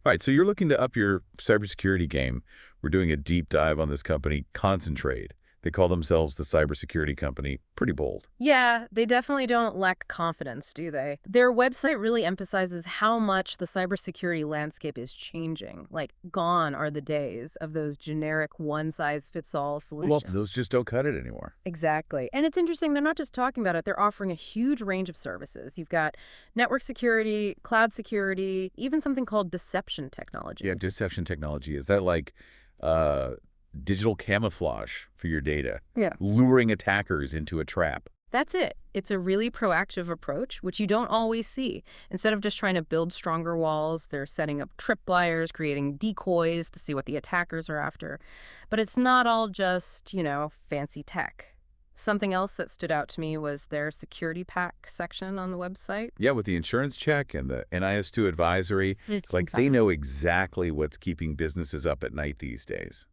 All right, so you're looking to up your cybersecurity game. We're doing a deep dive on this company, Concentrade. They call themselves the cybersecurity company. Pretty bold. Yeah, they definitely don't lack confidence, do they? Their website really emphasizes how much the cybersecurity landscape is changing. Like, gone are the days of those generic one-size-fits-all Well, solutions. those just don't cut it anymore. Exactly. And it's interesting, they're not just talking about it, they're offering a huge range of services. You've got network security, cloud security, even something called deception Yeah, technology. deception technology. Is that like uh, digital camouflage for your data, Yeah. luring attackers into a trap? That's it. It's a really proactive approach, which you don't always see. Instead of just trying to build stronger walls, they're setting up tripwires, creating decoys to see what the attackers are after. But it's not all just, fancy tech. Something else that stood out to me was their security pack section on the website. Yeah, with the insurance check and the NIS2 advisory, it's like they Exactly. know exactly what's keeping businesses up at night these days.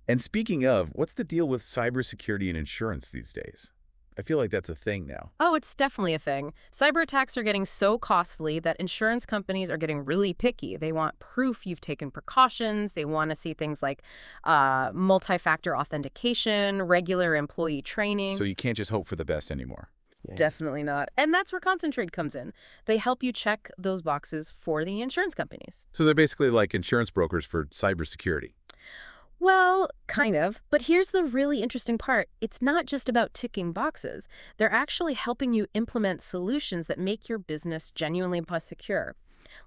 And speaking of, what's the deal with cybersecurity and insurance these days? I feel like that's a thing now. Oh, it's definitely a thing. Cyber attacks are getting so costly that insurance companies are getting really picky. They want proof you've taken precautions. They want to see things like multi-factor authentication, regular employee So training. you can't just hope for the best anymore. Yeah. Definitely not. And that's where Concentrade comes in. They help you check those boxes for the insurance companies. So they're basically like insurance brokers for cybersecurity. Well, kind of. But here's the really interesting part. It's not just about ticking boxes. They're actually helping you implement solutions that make your business genuinely plus secure.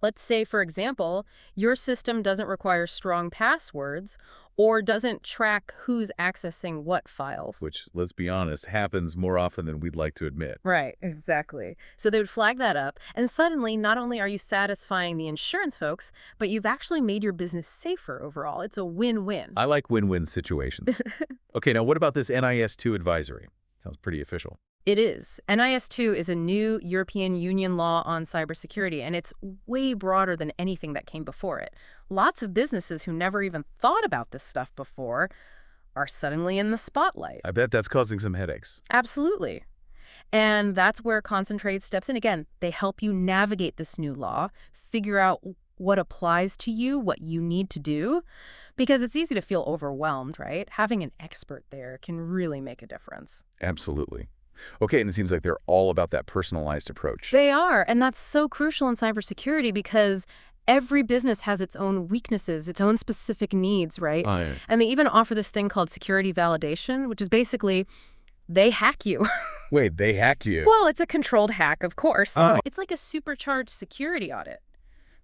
Let's say, for example, your system doesn't require strong passwords or doesn't track who's accessing what files. Which, let's be honest, happens more often than we'd like to admit. Right, exactly. So they would flag that up, and suddenly not only are you satisfying the insurance folks, but you've actually made your business safer overall. It's a win-win. I like win-win situations. Okay, now what about this NIS2 advisory? Sounds pretty official. It is. NIS2 is a new European Union law on cybersecurity, and it's way broader than anything that came before it. Lots of businesses who never even thought about this stuff before are suddenly in the spotlight. I bet that's causing some headaches. Absolutely. And that's where Concentrate steps in. Again, they help you navigate this new law, figure out what applies to you, what you need to do, because it's easy to feel overwhelmed, right? Having an expert there can really make a difference. Absolutely. Okay, and it seems like they're all about that personalized approach. They are, and that's so crucial in cybersecurity because every business has its own weaknesses, its own specific needs, right? Yeah. And they even offer this thing called security validation, which is basically they hack you. Wait, they hack you? Well, it's a controlled hack, of course. Oh. It's like a supercharged security audit.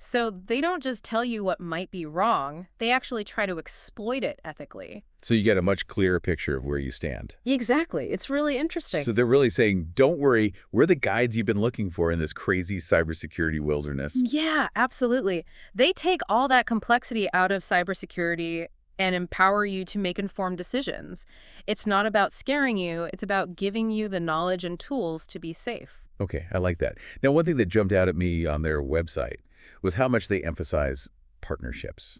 So they don't just tell you what might be wrong, they actually try to exploit it ethically. So you get a much clearer picture of where you stand. Exactly. It's really interesting. So they're really saying, don't worry, we're the guides you've been looking for in this crazy cybersecurity wilderness. Yeah, absolutely. They take all that complexity out of cybersecurity and empower you to make informed decisions. It's not about scaring you, it's about giving you the knowledge and tools to be safe. Okay, I like that. Now, one thing that jumped out at me on their website was how much they emphasize partnerships.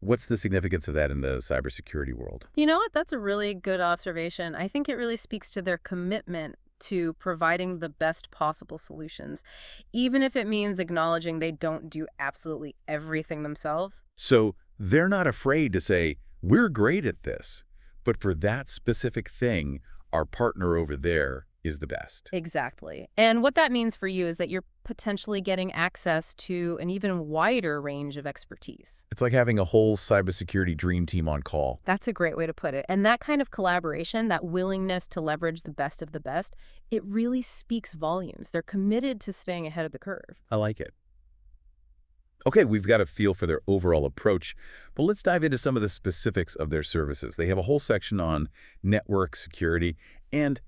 What's the significance of that in the cybersecurity world? You know what? That's a really good observation. I think it really speaks to their commitment to providing the best possible solutions, even if it means acknowledging they don't do absolutely everything themselves. So they're not afraid to say, we're great at this, but for that specific thing, our partner over there is the best. Exactly. And what that means for you is that you're potentially getting access to an even wider range of expertise. It's like having a whole cybersecurity dream team on call. That's a great way to put it. And that kind of collaboration, that willingness to leverage the best of the best, it really speaks volumes. They're committed to staying ahead of the curve. I like it. Okay, we've got a feel for their overall approach, but let's dive into some of the specifics of their services. They have a whole section on network security, and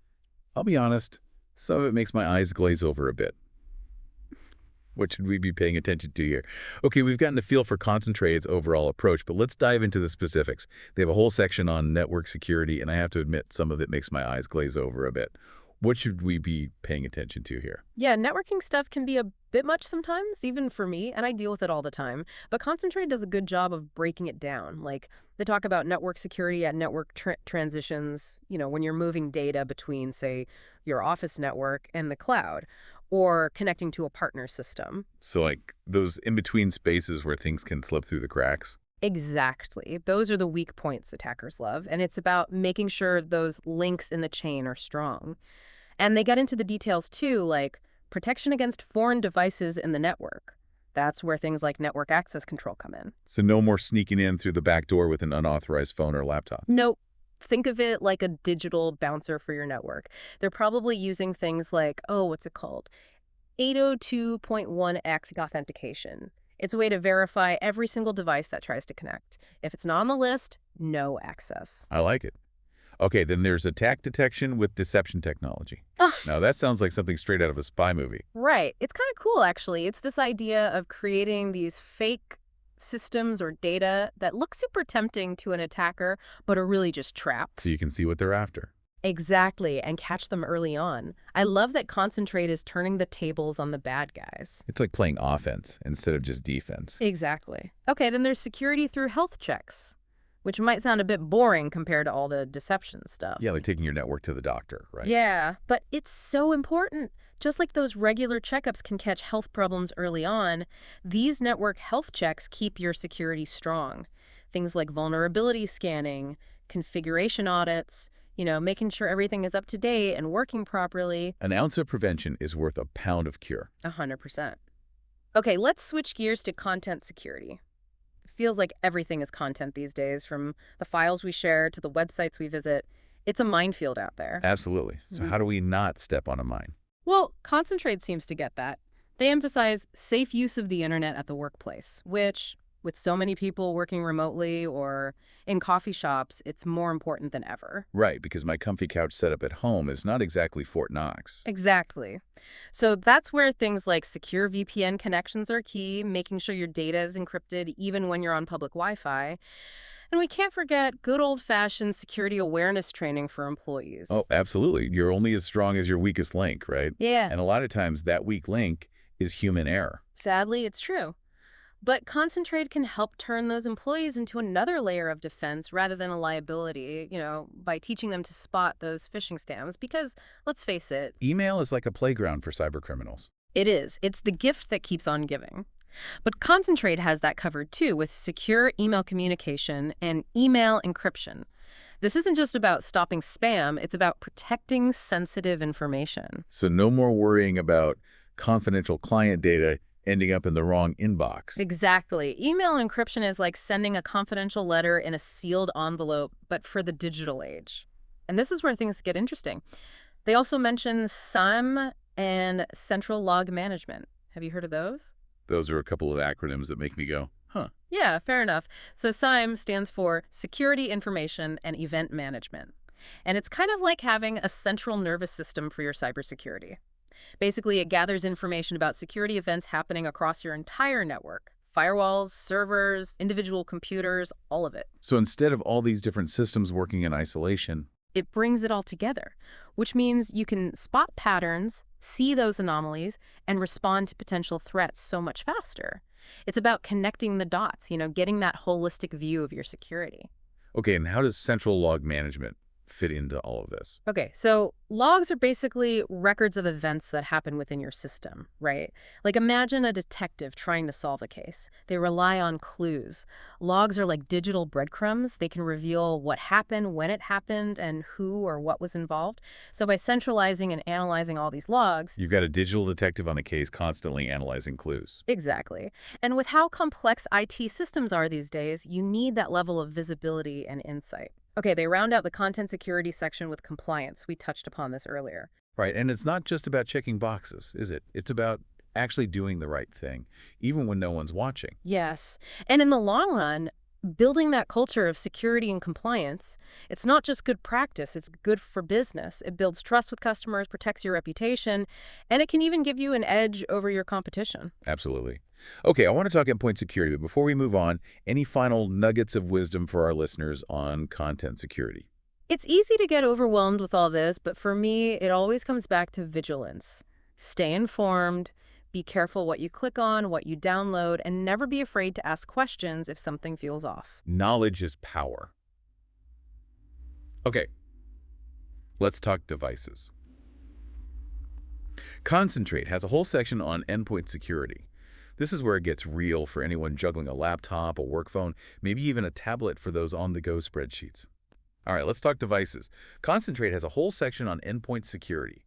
I'll be honest, some of it makes my eyes glaze over a bit. What should we be paying attention to here? Okay, we've gotten a feel for Concentrade's overall approach, but let's dive into the specifics. They have a whole section on network security, and I have to admit, some of it makes my eyes glaze over a bit. What should we be paying attention to here? Yeah, networking stuff can be a bit much sometimes, even for me, and I deal with it all the time. But Concentrate does a good job of breaking it down. Like, they talk about network security at network transitions, when you're moving data between, say, your office network and the cloud. or connecting to a partner system. So like those in-between spaces where things can slip through the cracks? Exactly. Those are the weak points attackers love, and it's about making sure those links in the chain are strong. And they get into the details too, like protection against foreign devices in the network. That's where things like network access control come in. So no more sneaking in through the back door with an unauthorized phone or laptop. Nope. Think of it like a digital bouncer for your network. They're probably using things like, oh, what's it called? 802.1x authentication. It's a way to verify every single device that tries to connect. If it's not on the list, no access. I like it. Okay, then there's attack detection with deception technology. Ugh, Now that sounds like something straight out of a spy movie. right. It's kind of cool, actually. It's this idea of creating these fake systems or data that look super tempting to an attacker, but are really just traps. So you can see what they're after. Exactly, and catch them early on. I love that Concentrade is turning the tables on the bad guys. It's like playing offense instead of just defense. Exactly. Okay, then there's security through health checks, which might sound a bit boring compared to all the deception stuff. Yeah, like taking your network to the doctor, right? Yeah, but it's so important. Just like those regular checkups can catch health problems early on, these network health checks keep your security strong. Things like vulnerability scanning, configuration audits, making sure everything is up to date and working properly. An ounce of prevention is worth a pound of cure. 100%. Okay, let's switch gears to content security. It feels like everything is content these days, from the files we share to the websites we visit. It's a minefield out there. Absolutely. So how do we not step on a mine? Well, Concentrade seems to get that. They emphasize safe use of the internet at the workplace, which, with so many people working remotely or in coffee shops, it's more important than ever. Right, because my comfy couch setup at home is not exactly Fort Knox. Exactly. So that's where things like secure VPN connections are key, making sure your data is encrypted even when you're on public Wi-Fi. And we can't forget good old-fashioned security awareness training for employees. Oh, absolutely. You're only as strong as your weakest link, right? Yeah. And a lot of times that weak link is human error. Sadly, it's true. But Concentrade can help turn those employees into another layer of defense rather than a liability, by teaching them to spot those phishing scams. Because, let's face it, Email is like a playground for cybercriminals. it is. It's the gift that keeps on giving. But Concentrade has that covered too, with secure email communication and email encryption. This isn't just about stopping spam, it's about protecting sensitive information. So no more worrying about confidential client data ending up in the wrong inbox. Exactly. Email encryption is like sending a confidential letter in a sealed envelope, but for the digital age. And this is where things get interesting. They also mention SIEM and central log management. Have you heard of those? Those are a couple of acronyms that make me go, huh. Yeah, fair enough. So SIEM stands for Security Information and Event Management. And it's kind of like having a central nervous system for your cybersecurity. Basically, it gathers information about security events happening across your entire network. Firewalls, servers, individual computers, all of it. So instead of all these different systems working in isolation, It brings it all together, which means you can spot patterns, see those anomalies, and respond to potential threats so much faster. It's about connecting the dots, getting that holistic view of your security. okay, and how does central log management fit into all of this? Okay, so logs are basically records of events that happen within your system, right? Like imagine a detective trying to solve a case. They rely on clues. Logs are like digital breadcrumbs. They can reveal what happened, when it happened, and who or what was involved. So by centralizing and analyzing all these logs. You've got a digital detective on the case constantly analyzing clues. Exactly. And with how complex IT systems are these days, you need that level of visibility and insight. Okay, they round out the content security section with compliance. We touched upon this earlier. Right, and it's not just about checking boxes, is it? It's about actually doing the right thing, even when no one's watching. Yes. And in the long run, building that culture of security and compliance, it's not just good practice, it's good for business. It builds trust with customers, protects your reputation, and it can even give you an edge over your competition. Absolutely. Okay, I want to talk endpoint security, but before we move on, any final nuggets of wisdom for our listeners on content security? It's easy to get overwhelmed with all this, but for me, it always comes back to vigilance. Stay informed, be careful what you click on, what you download, and never be afraid to ask questions if something feels off. Knowledge is power. Okay, let's talk devices. Concentrade has a whole section on endpoint security. This is where it gets real for anyone juggling a laptop, a work phone, maybe even a tablet for those on-the-go spreadsheets. All right, let's talk devices. Concentrate has a whole section on endpoint security.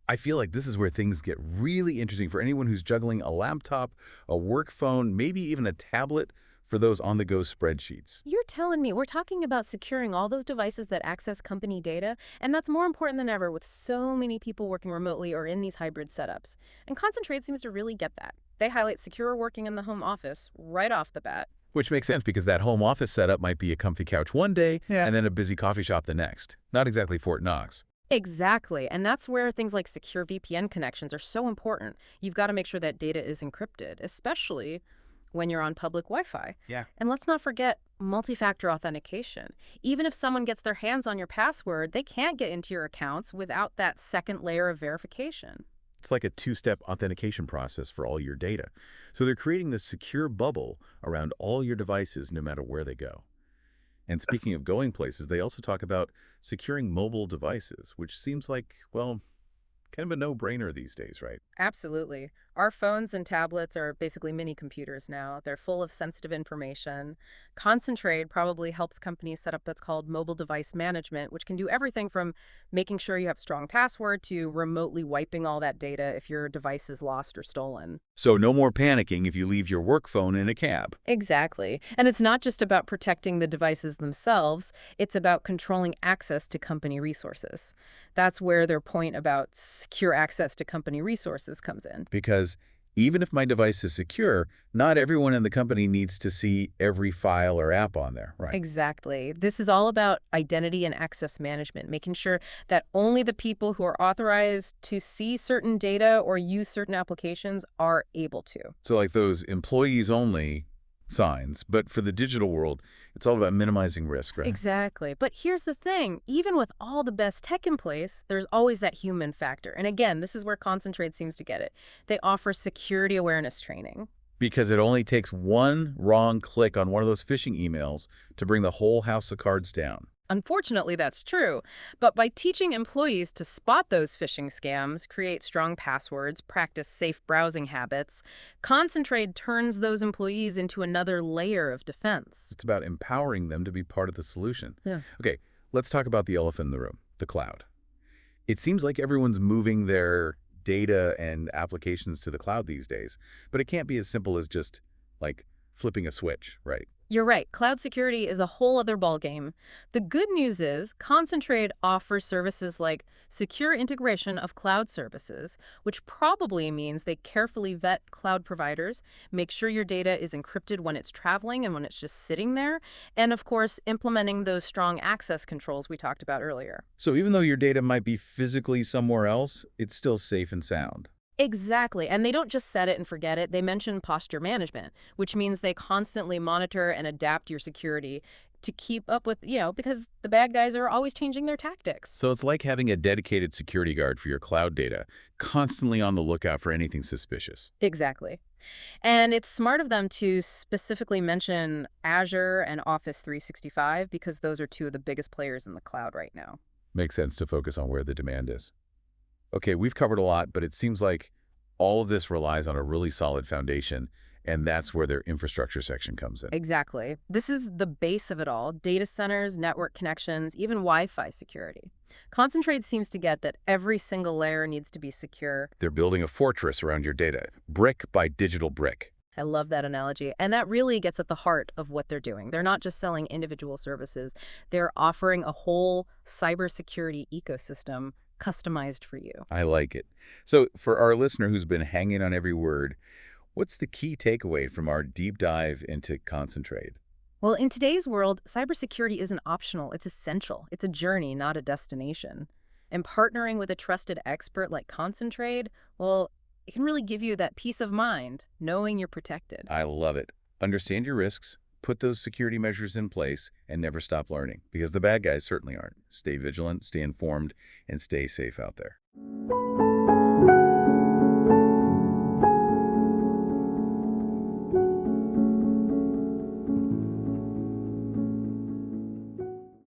I feel like this is where things get really interesting for anyone who's juggling a laptop, a work phone, maybe even a tablet for those on-the-go spreadsheets. You're telling me we're talking about securing all those devices that access company data, and that's more important than ever with so many people working remotely or in these hybrid setups. And Concentrate seems to really get that. They highlight secure working in the home office right off the bat. Which makes sense because that home office setup might be a comfy couch one day and then a busy coffee shop the next. Not exactly Fort Knox. Exactly, and that's where things like secure VPN connections are so important. You've got to make sure that data is encrypted, especially when you're on public Wi-Fi. Yeah. And let's not forget multi-factor authentication. Even if someone gets their hands on your password, they can't get into your accounts without that second layer of verification. It's like a two-step authentication process for all your data. So they're creating this secure bubble around all your devices no matter where they go. And speaking of going places, they also talk about securing mobile devices, which seems like, well, kind of a no-brainer these days, right? Absolutely. Our phones and tablets are basically mini computers now. They're full of sensitive information. Concentrade probably helps companies set up what's called mobile device management, which can do everything from making sure you have a strong password to remotely wiping all that data if your device is lost or stolen. So no more panicking if you leave your work phone in a cab. Exactly. And it's not just about protecting the devices themselves, it's about controlling access to company resources. That's where their point about secure access to company resources comes in. Because even if my device is secure, not everyone in the company needs to see every file or app on there, right? Exactly. This is all about identity and access management, making sure that only the people who are authorized to see certain data or use certain applications are able to. So like those employees only signs, but for the digital world, it's all about minimizing risk, right? Exactly. But here's the thing. Even with all the best tech in place, there's always that human factor. And again, this is where Concentrate seems to get it. They offer security awareness training. Because it only takes one wrong click on one of those phishing emails to bring the whole house of cards down. Unfortunately, that's true. But by teaching employees to spot those phishing scams, create strong passwords, practice safe browsing habits, Concentrate turns those employees into another layer of defense. It's about empowering them to be part of the solution. Yeah. Okay, let's talk about the elephant in the room, the cloud. It seems like everyone's moving their data and applications to the cloud these days, but it can't be as simple as just, like, flipping a switch, right? You're right. Cloud security is a whole other ballgame. The good news is Concentrate offers services like secure integration of cloud services, which probably means they carefully vet cloud providers, make sure your data is encrypted when it's traveling and when it's just sitting there, and of course, implementing those strong access controls we talked about earlier. So even though your data might be physically somewhere else, it's still safe and sound. Exactly. And they don't just set it and forget it. They mention posture management, which means they constantly monitor and adapt your security to keep up with, because the bad guys are always changing their tactics. So it's like having a dedicated security guard for your cloud data, constantly on the lookout for anything suspicious. Exactly. And it's smart of them to specifically mention Azure and Office 365 because those are two of the biggest players in the cloud right now. Makes sense to focus on where the demand is. Okay, we've covered a lot, but it seems like all of this relies on a really solid foundation, and that's where their infrastructure section comes in. Exactly. This is the base of it all: data centers, network connections, even Wi-Fi security. Concentrate seems to get that every single layer needs to be secure. They're building a fortress around your data, brick by digital brick. I love that analogy. And that really gets at the heart of what they're doing. They're not just selling individual services. They're offering a whole cybersecurity ecosystem customized for you. I like it. So for our listener who's been hanging on every word, what's the key takeaway from our deep dive into Concentrade? Well, in today's world, cybersecurity isn't optional. It's essential. It's a journey, not a destination. And partnering with a trusted expert like Concentrade, well, it can really give you that peace of mind, knowing you're protected. I love it. Understand your risks, put those security measures in place, and never stop learning, because the bad guys certainly aren't. Stay vigilant, stay informed, and stay safe out there.